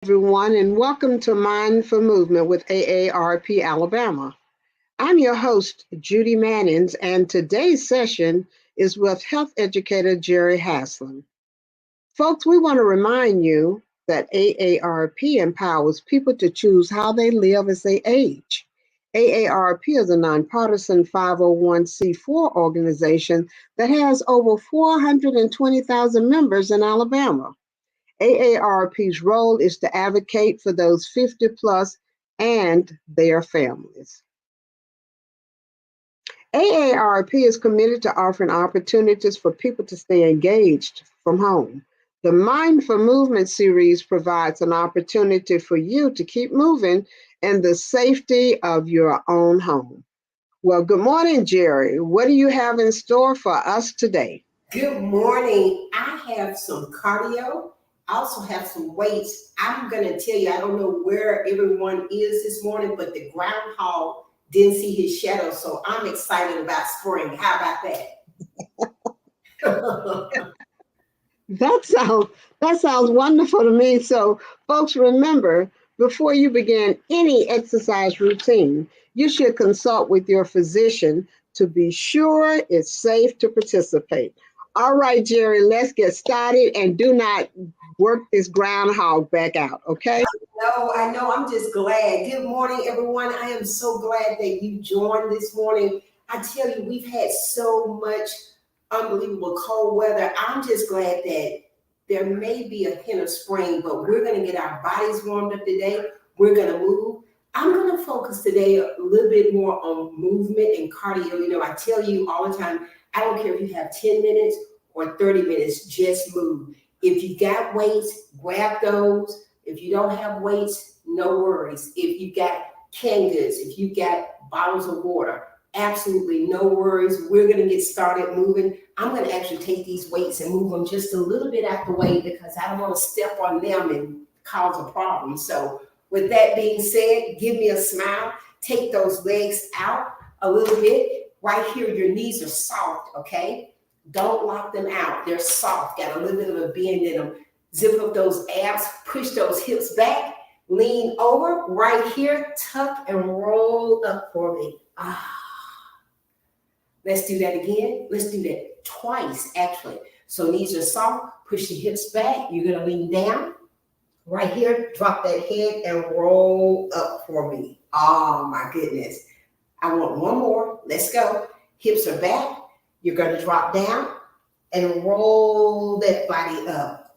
everyone, and welcome to Mindful Movement with AARP Alabama. I'm your host, Judy Mannings, and today's session is with health educator Jerri Haslem. Folks, we want to remind you that AARP empowers people to choose how they live as they age. AARP is a nonpartisan 501c4 organization that has over 420,000 members in Alabama. AARP's role is to advocate for those 50 plus and their families. AARP is committed to offering opportunities for people to stay engaged from home. The Mindful Movement series provides an opportunity for you to keep moving in the safety of your own home. Well, good morning, Jerri. What do you have in store for us today? Good morning. I have some cardio. I also have some weights. I'm going to tell you, I don't know where everyone is this morning, but the groundhog didn't see his shadow. So I'm excited about spring. How about that? That sounds that sounds wonderful to me. So, folks, remember before you begin any exercise routine, you should consult with your physician to be sure it's safe to participate. All right, Jerri, let's get started and do not work this groundhog back out, okay? No, I know. I'm just glad. Good morning, everyone. I am so glad that you joined this morning. I tell you, we've had so much unbelievable cold weather. I'm just glad that there may be a hint of spring, but we're going to get our bodies warmed up today. We're going to move. I'm going to focus today a little bit more on movement and cardio. You know, I tell you all the time, I don't care if you have 10 minutes or 30 minutes, just move. If you got weights, grab those. If you don't have weights, no worries. If you got canned goods, if you got bottles of water, absolutely no worries. We're going to get started moving. I'm going to actually take these weights and move them just a little bit out the way because I don't want to step on them and cause a problem. So with that being said, give me a smile. Take those legs out a little bit. Right here, your knees are soft, okay? Don't lock them out. They're soft, got a little bit of a bend in them. Zip up those abs, push those hips back, lean over right here, tuck and roll up for me. Let's do that again. Let's do that twice, actually. So knees are soft, push the hips back. You're going to lean down right here, drop that head and roll up for me. Oh my goodness. I want one more. Let's go. Hips are back. You're going to drop down and roll that body up.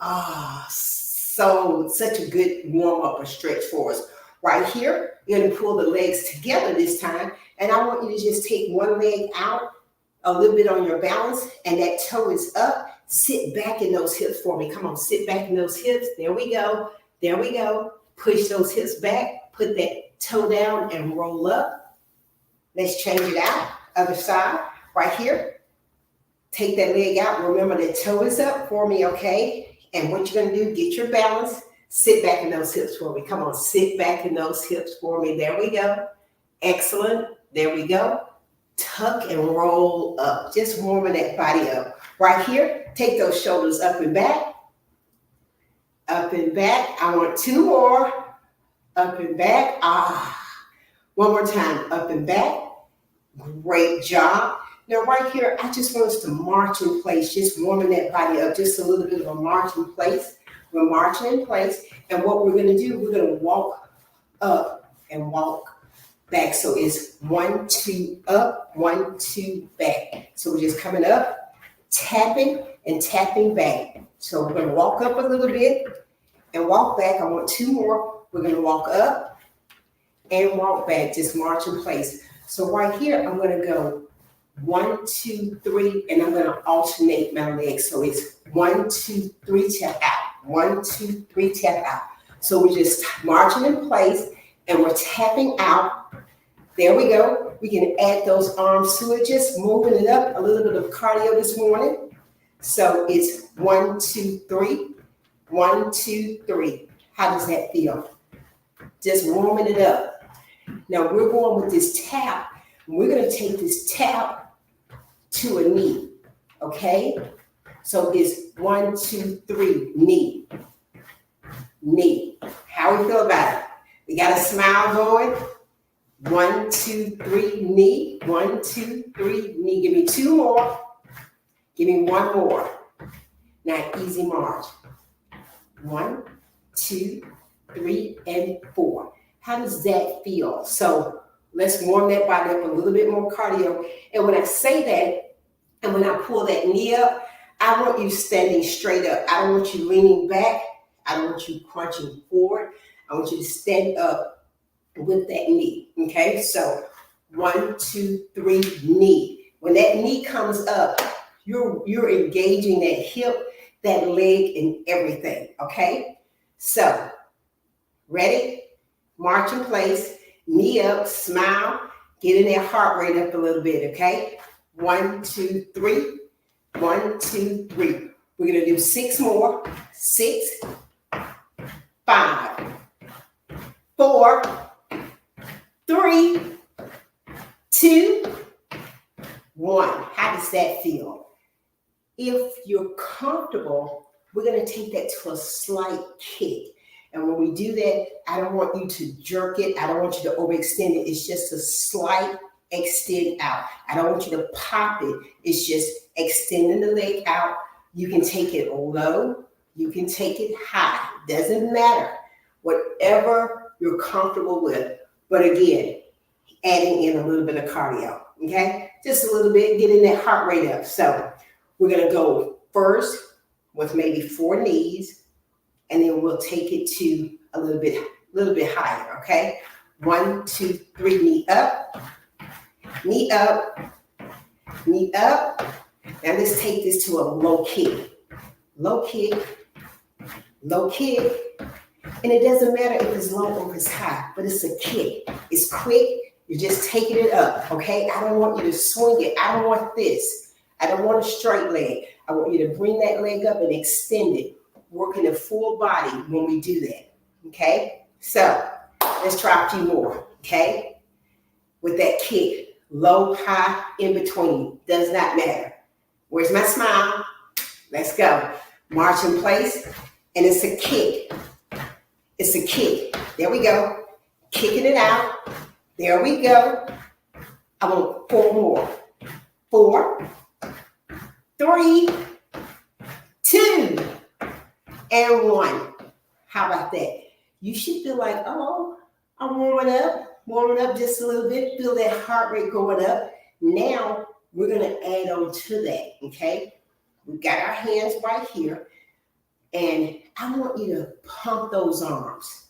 Such a good warm up or stretch for us. Right here, you're going to pull the legs together this time. And I want you to just take one leg out, a little bit on your balance, and that toe is up. Sit back in those hips for me. Come on, sit back in those hips. There we go. There we go. Push those hips back. Put that toe down and roll up. Let's change it out. Other side, right here. Take that leg out. Remember that toe is up for me, okay? And what you're going to do, get your balance. Sit back in those hips for me. Come on, sit back in those hips for me. There we go. Excellent. There we go. Tuck and roll up. Just warming that body up. Right here, take those shoulders up and back. Up and back. I want two more. Up and back. One more time. Up and back. Great job. Now, right here, I just want us to march in place, just warming that body up, just a little bit of a march in place. We're marching in place. And what we're going to do, we're going to walk up and walk back. So it's 1, 2, up, 1, 2, back. So we're just coming up, tapping and tapping back. So we're going to walk up a little bit and walk back. I want two more. We're going to walk up and walk back, just march in place. So right here, I'm going to go 1, 2, 3, and I'm going to alternate my legs. So it's 1, 2, 3, tap out. 1, 2, 3, tap out. So we're just marching in place and we're tapping out. There we go. We can add those arms to it, just moving it up, a little bit of cardio this morning. So it's 1, 2, 3, 1, 2, 3. How does that feel? Just warming it up. Now we're going with this tap. We're going to take this tap to a knee, okay? So it's 1, 2, 3, knee, knee. How we feel about it? We got a smile going. 1, 2, 3, knee. 1, 2, 3, knee. Give me 2 more. Give me 1 more. Now, easy march. 1, 2, 3, and 4. How does that feel? So let's warm that body up, a little bit more cardio. And when I say that, and when I pull that knee up, I want you standing straight up. I don't want you leaning back. I don't want you crunching forward. I want you to stand up with that knee, okay? So 1, 2, 3, knee. When that knee comes up, you're engaging that hip, that leg, and everything, okay? So, ready? March in place, knee up, smile, getting that heart rate up a little bit, okay? 1, 2, 3, 1, 2, 3. We're gonna do 6 more. 6, 5, 4, 3, 2, 1. How does that feel? If you're comfortable, we're going to take that to a slight kick. And when we do that, I don't want you to jerk it. I don't want you to overextend it. It's just a slight extend out. I don't want you to pop it. It's just extending the leg out. You can take it low. You can take it high. Doesn't matter. Whatever you're comfortable with. But again, adding in a little bit of cardio, okay? Just a little bit, getting that heart rate up. So we're gonna go first with maybe 4 knees, and then we'll take it to a little bit higher, okay? 1, 2, 3, knee up, knee up, knee up. Now let's take this to a low kick. Low kick, low kick. And it doesn't matter if it's low or if it's high, but it's a kick. It's quick. You're just taking it up, okay? I don't want you to swing it. I don't want this. I don't want a straight leg. I want you to bring that leg up and extend it, working the full body when we do that, okay? So let's try a few more, okay? With that kick, low, high, in between, does not matter. Where's my smile? Let's go. March in place, and it's a kick. It's a kick. There we go. Kicking it out. There we go. I want 4 more. 4, 3, 2, and 1. How about that? You should feel like, oh, I'm warming up just a little bit. Feel that heart rate going up. Now we're going to add on to that, okay? We've got our hands right here. And I want you to pump those arms.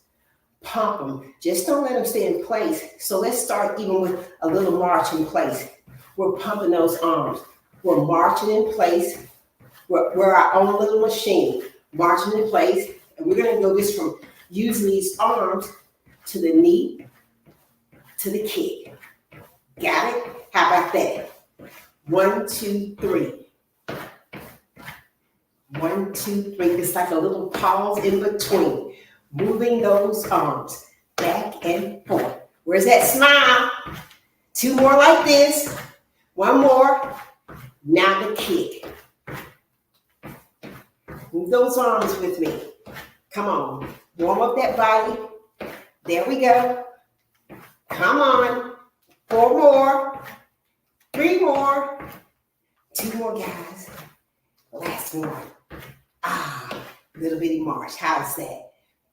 Pump them. Just don't let them stay in place. So let's start even with a little march in place. We're pumping those arms. We're marching in place. We're our own little machine. Marching in place. And we're going to go this from using these arms to the knee, to the kick. Got it? How about that? 1, 2, 3. 1, 2, 3. It's like a little pause in between. Moving those arms back and forth. Where's that smile? 2 more like this. 1 more. Now the kick. Move those arms with me. Come on. Warm up that body. There we go. Come on. 4 more. 3 more. 2 more, guys. Last one. Little bitty march. How's that?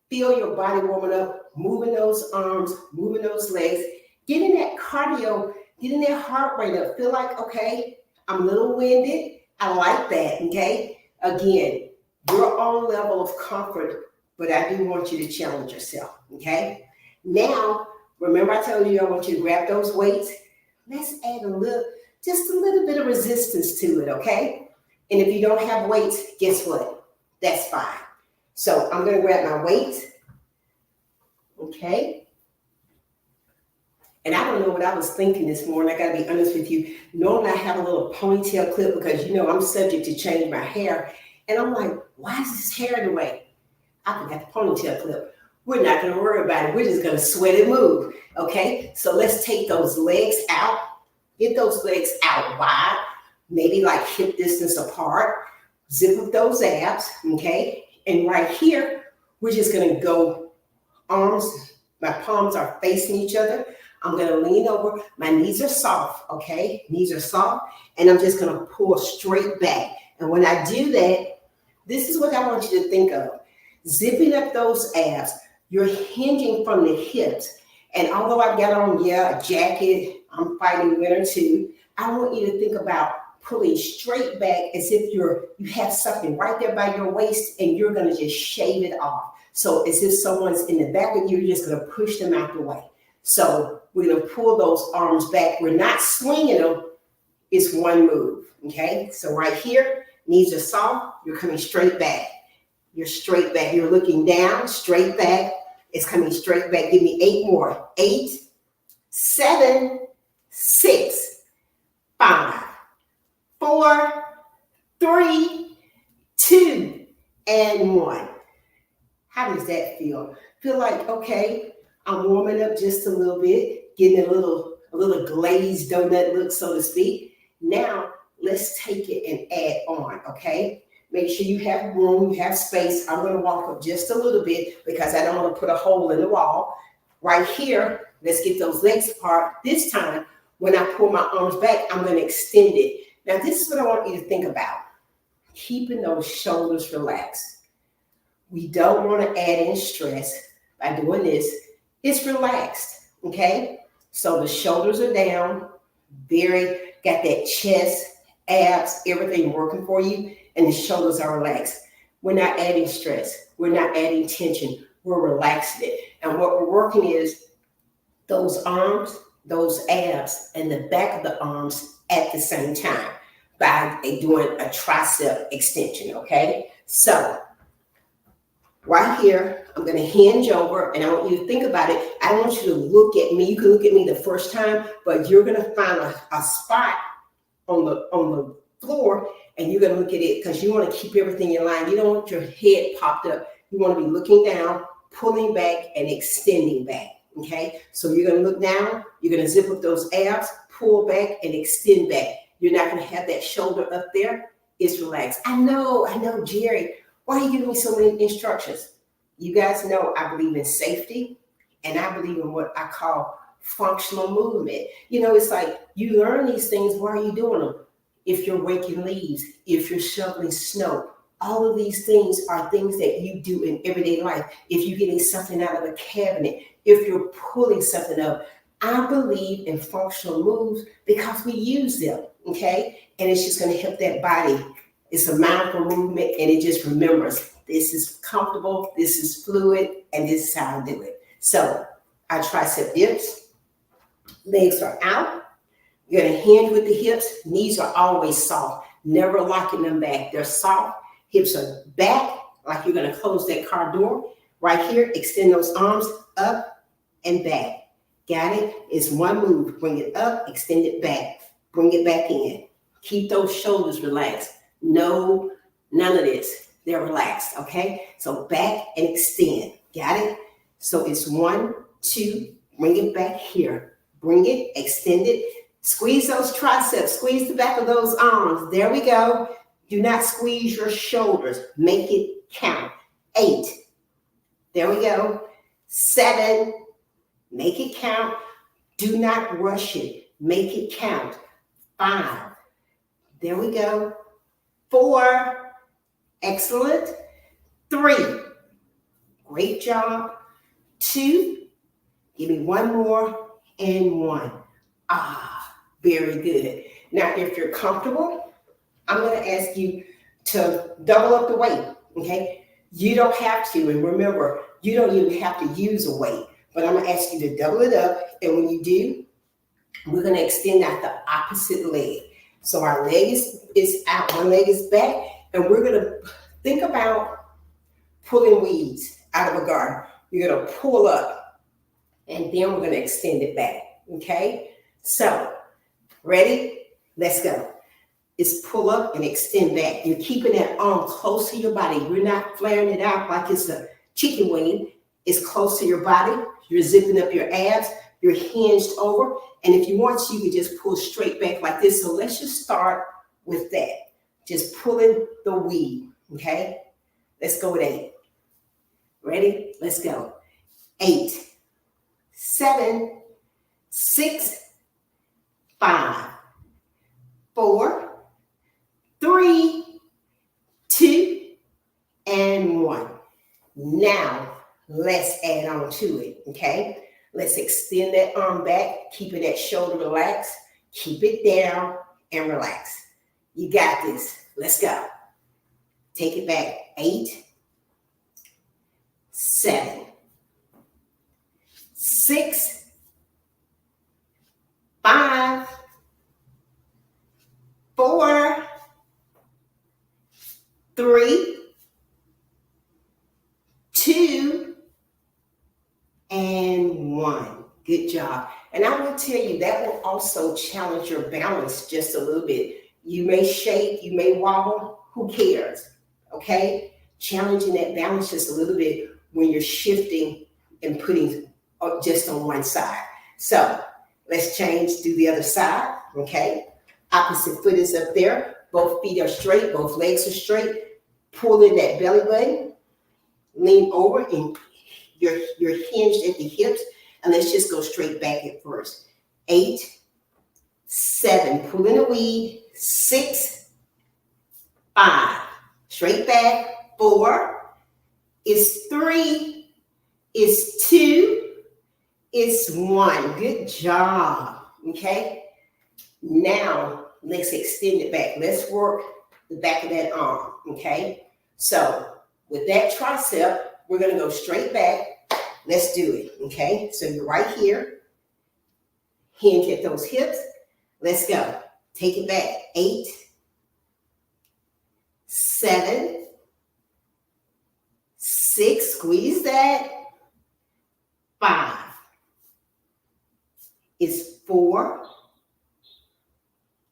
Feel your body warming up, moving those arms, moving those legs, getting that cardio, getting that heart rate up. Feel like, okay, I'm a little winded. I like that, okay? Again, your own level of comfort, but I do want you to challenge yourself, okay? Now, remember I told you I want you to grab those weights. Let's add just a little bit of resistance to it, okay? And if you don't have weights, guess what? That's fine. So I'm going to grab my weights. Okay. And I don't know what I was thinking this morning. I got to be honest with you. Normally I have a little ponytail clip because, you know, I'm subject to change my hair. And I'm like, why is this hair in the way? I forgot the ponytail clip. We're not going to worry about it. We're just going to sweat and move. Okay. So let's take those legs out. Get those legs out wide. Maybe like hip distance apart. Zip up those abs, okay? And right here, we're just gonna go my palms are facing each other. I'm going to lean over. My knees are soft, okay? Knees are soft. And I'm just going to pull straight back. And when I do that, this is what I want you to think of. Zipping up those abs. You're hinging from the hips. And although I've got on, a jacket, I'm fighting winter too, I want you to think about pulling straight back as if you have something right there by your waist and you're going to just shave it off. So as if someone's in the back of you, you're just going to push them out the way. So we're going to pull those arms back. We're not swinging them. It's one move, okay? So right here, knees are soft. You're coming straight back. You're straight back. You're looking down, straight back. It's coming straight back. Give me 8 more. 8, 7, 6, 5, 4, 3, 2, and 1. How does that feel? Feel like, okay, I'm warming up just a little bit, getting a little glazed donut look, so to speak. Now, let's take it and add on, okay? Make sure you have room, you have space. I'm going to walk up just a little bit because I don't want to put a hole in the wall. Right here, let's get those legs apart. This time, when I pull my arms back, I'm going to extend it. Now, this is what I want you to think about. Keeping those shoulders relaxed. We don't want to add in stress by doing this. It's relaxed, okay? So the shoulders are down, got that chest, abs, everything working for you, and the shoulders are relaxed. We're not adding stress. We're not adding tension. We're relaxing it. And what we're working is those arms, those abs, and the back of the arms at the same time by doing a tricep extension, okay? So right here, I'm going to hinge over, and I want you to think about it. I don't want you to look at me. You can look at me the first time, but you're going to find a spot on the floor, and you're going to look at it because you want to keep everything in line. You don't want your head popped up. You want to be looking down, pulling back, and extending back, okay? So you're going to look down. You're going to zip up those abs, pull back, and extend back. You're not going to have that shoulder up there. It's relaxed. I know, Jerri. Why are you giving me so many instructions? You guys know I believe in safety, and I believe in what I call functional movement. You know, it's like you learn these things. Why are you doing them? If you're raking leaves, if you're shoveling snow, all of these things are things that you do in everyday life. If you're getting something out of a cabinet, if you're pulling something up, I believe in functional moves because we use them, okay? And it's just going to help that body. It's a mindful movement, and it just remembers this is comfortable, this is fluid, and this is how I do it. So our tricep dips, legs are out. You're going to hinge with the hips. Knees are always soft, never locking them back. They're soft. Hips are back, like you're going to close that car door. Right here, extend those arms up and back. Got it? It's one move. Bring it up, extend it back. Bring it back in. Keep those shoulders relaxed. No, none of this. They're relaxed, okay? So back and extend. Got it? So it's 1, 2, bring it back here. Bring it, extend it. Squeeze those triceps. Squeeze the back of those arms. There we go. Do not squeeze your shoulders. Make it count. 8. There we go. 7. Make it count. Do not rush it. Make it count. 5. There we go. 4. Excellent. 3. Great job. 2. Give me one more. And 1. Very good. Now, if you're comfortable, I'm going to ask you to double up the weight, okay? You don't have to, and remember, you don't even have to use a weight, but I'm going to ask you to double it up, and when you do, we're going to extend out the opposite leg. So our leg is out, one leg is back, and we're going to think about pulling weeds out of a garden. You're going to pull up, and then we're going to extend it back, okay? So, ready? Let's go. It's pull up and extend back. You're keeping that arm close to your body. You're not flaring it out like it's a chicken wing. It's close to your body. You're zipping up your abs. You're hinged over. And if you want to, you can just pull straight back like this. So let's just start with that. Just pulling the weed, okay? Let's go with 8. Ready? Let's go. 8, 7, 6, 5, 4, 3, 2, and 1. Now, let's add on to it, okay? Let's extend that arm back, keeping that shoulder relaxed. Keep it down and relax. You got this. Let's go. Take it back. 8, 7, 6, 5, 4, 3, 2, and 1. Good job. And I will tell you, that will also challenge your balance just a little bit. You may shake, you may wobble, who cares? Okay? Challenging that balance just a little bit when you're shifting and putting just on one side. So let's change to the other side, okay? Opposite foot is up there. Both feet are straight, both legs are straight. Pull in that belly button, lean over, and you're hinged at the hips. And let's just go straight back at first. 8, 7, pull in the weed. 6, 5, straight back. 4, it's 3, it's 2, it's 1. Good job, okay? Now, let's extend it back. Let's work the back of that arm, okay? So, with that tricep, we're gonna go straight back. Let's do it, okay? So you're right here. Hinge at those hips. Let's go. Take it back. 8, 7, 6, squeeze that. 5. It's 4.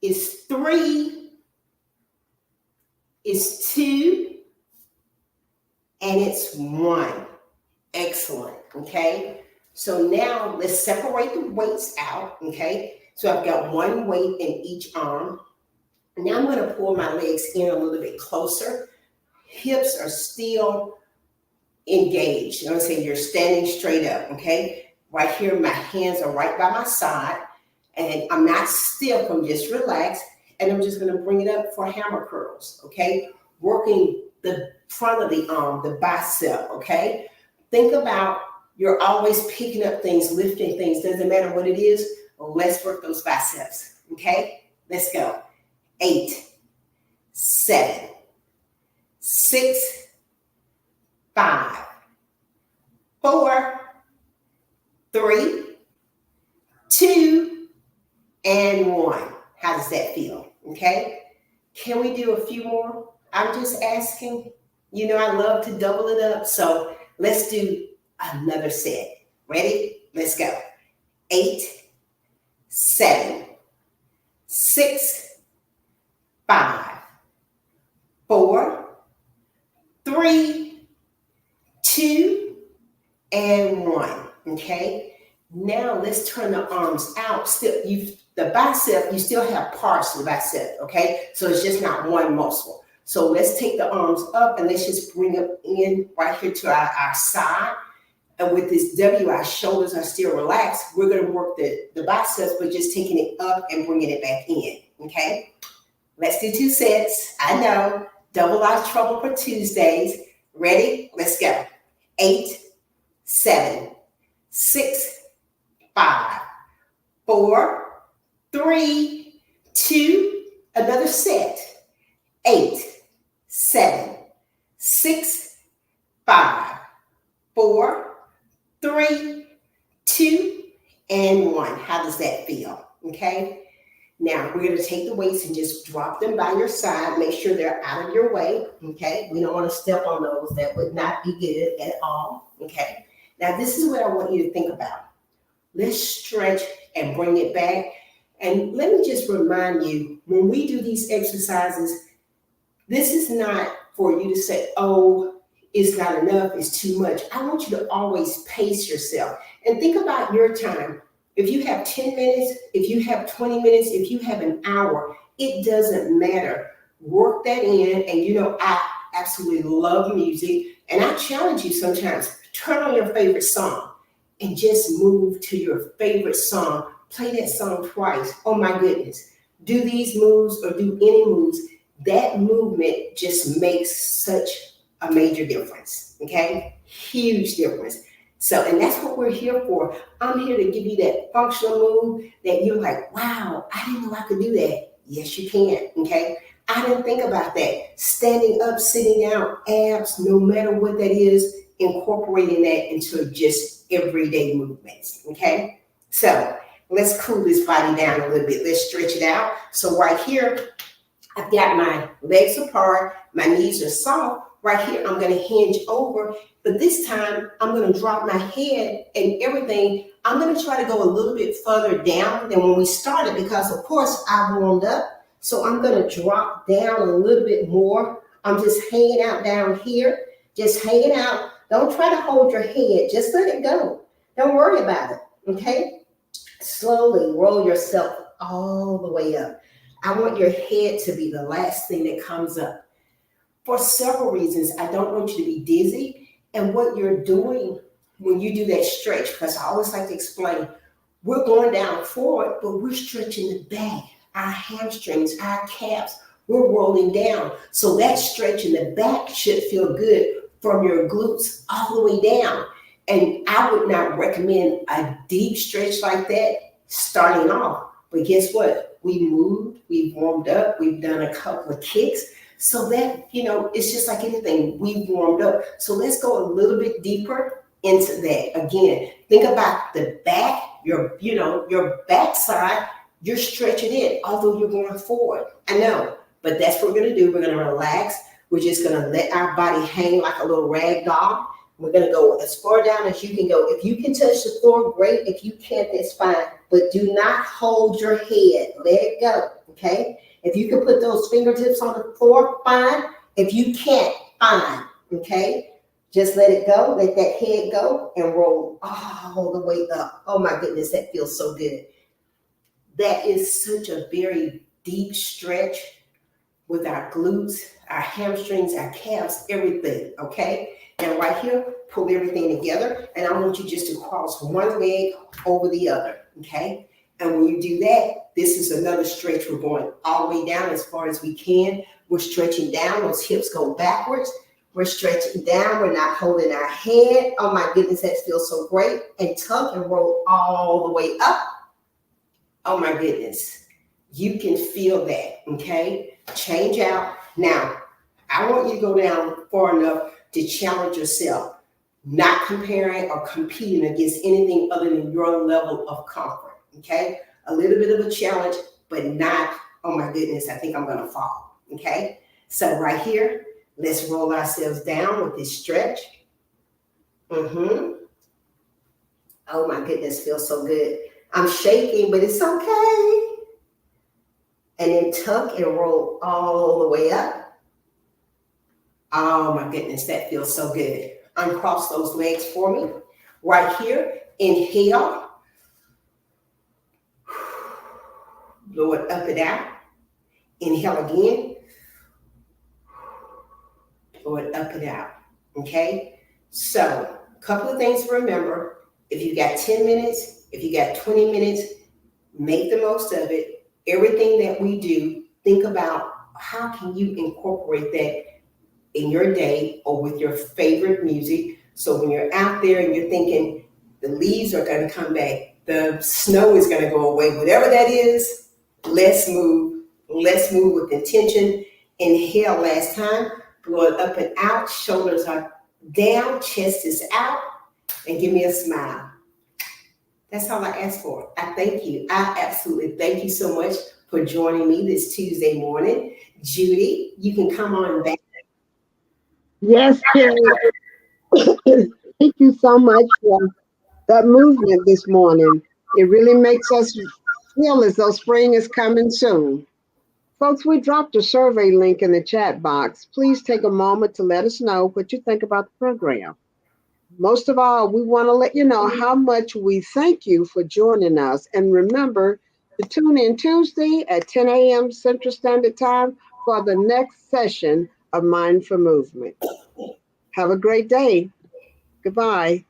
It's 3. It's 2. And it's 1. Excellent, okay? So now let's separate the weights out, okay? So I've got one weight in each arm. Now I'm gonna pull my legs in a little bit closer. Hips are still engaged. You know what I'm saying? You're standing straight up, okay? Right here, my hands are right by my side, and I'm not stiff, I'm just relaxed, and I'm just gonna bring it up for hammer curls, okay? Working the front of the arm, the bicep, okay? Think about, you're always picking up things, lifting things, doesn't matter what it is. Well, let's work those biceps, okay? Let's go. 8, 7, 6, 5, 4, 3, 2, and 1. How does that feel, okay? Can we do a few more? I'm just asking. You know, I love to double it up, so let's do another set. Ready? Let's go. 8, 7, 6, 5, 4, 3, 2, and 1. Okay? Now let's turn the arms out. Still, the bicep, you still have parts of the bicep, okay? So it's just not one muscle. So let's take the arms up and let's just bring them in right here to our side. And with this W, our shoulders are still relaxed. We're going to work the biceps, but just taking it up and bringing it back in, okay? Let's do 2 sets. I know, double our trouble for Tuesdays. Ready? Let's go. 8, 7, 6, 5, 4, 3, 2, another set. 8, 7, 6, 5, 4, 3, 2, and 1. How does that feel? Okay. Now we're going to take the weights and just drop them by your side. Make sure they're out of your way. Okay. We don't want to step on those. That would not be good at all. Okay. Now this is what I want you to think about. Let's stretch and bring it back. And let me just remind you, when we do these exercises, this is not for you to say, oh, it's not enough, it's too much. I want you to always pace yourself and think about your time. If you have 10 minutes, if you have 20 minutes, if you have an hour, it doesn't matter. Work that in. And you know, I absolutely love music. And I challenge you sometimes, turn on your favorite song. and just move to your favorite song. Play that song twice. Oh my goodness. Do these moves or do any moves. That movement just makes such a major difference. Okay? Huge difference. So, and that's what we're here for. I'm here to give you that functional move that you're like, wow, I didn't know I could do that. Yes, you can. Okay? I didn't think about that. Standing up, sitting down, abs, no matter what that is, incorporating that into just everyday movements. Okay? So let's cool this body down a little bit. Let's stretch it out. So right here, I've got my legs apart, my knees are soft. Right here, I'm going to hinge over, but this time I'm going to drop my head and everything. I'm going to try to go a little bit further down than when we started because, of course, I warmed up. So I'm going to drop down a little bit more. I'm just hanging out down here, just hanging out. Don't try to hold your head. Just let it go. Don't worry about it, okay? Slowly roll yourself all the way up. I want your head to be the last thing that comes up. For several reasons, I don't want you to be dizzy. And what you're doing when you do that stretch, because I always like to explain, we're going down forward, but we're stretching the back, our hamstrings, our calves, we're rolling down. So that stretch in the back should feel good from your glutes all the way down. And I would not recommend a deep stretch like that starting off. But guess what? We moved, we've warmed up, we've done a couple of kicks. So that, it's just like anything, we've warmed up. So let's go a little bit deeper into that. Again, think about the back, your backside, you're stretching it, although you're going forward. I know, but that's what we're going to do. We're going to relax. We're just going to let our body hang like a little rag doll. We're going to go as far down as you can go. If you can touch the floor, great. If you can't, that's fine. But do not hold your head. Let it go, okay? If you can put those fingertips on the floor, fine. If you can't, fine, okay? Just let it go. Let that head go and roll all the way up. Oh, my goodness, that feels so good. That is such a very deep stretch with our glutes, our hamstrings, our calves, everything, okay? Now right here, pull everything together, and I want you just to cross one leg over the other, okay? And when you do that, this is another stretch. We're going all the way down as far as we can. We're stretching down. Those hips go backwards. We're stretching down. We're not holding our head. Oh, my goodness, that feels so great. And tuck and roll all the way up. Oh, my goodness. You can feel that, okay? Change out. Now, I want you to go down far enough to challenge yourself, not comparing or competing against anything other than your level of comfort. Okay, a little bit of a challenge, but not, oh my goodness, I think I'm going to fall. Okay, so right here, let's roll ourselves down with this stretch. Oh my goodness, feels so good. I'm shaking, but it's okay. And then tuck and roll all the way up. Oh my goodness, that feels so good. Uncross those legs for me. Right here, inhale. Blow it up and out. Inhale again. Blow it up and out. Okay? So, a couple of things to remember. If you got 10 minutes, if you got 20 minutes, make the most of it. Everything that we do, think about how can you incorporate that in your day or with your favorite music. So when you're out there and you're thinking the leaves are going to come back, the snow is going to go away, whatever that is, let's move. Let's move with intention. Inhale last time. Blow it up and out. Shoulders are down. Chest is out. And give me a smile. That's all I ask for. I thank you. I absolutely thank you so much for joining me this Tuesday morning. Judy, you can come on back. Yes, Jerry. Thank you so much for that movement this morning. It really makes us feel as though spring is coming soon. Folks, we dropped a survey link in the chat box. Please take a moment to let us know what you think about the program. Most of all, we want to let you know how much we thank you for joining us. And remember to tune in Tuesday at 10 a.m. Central Standard Time for the next session of Mindful Movement. Have a great day. Goodbye.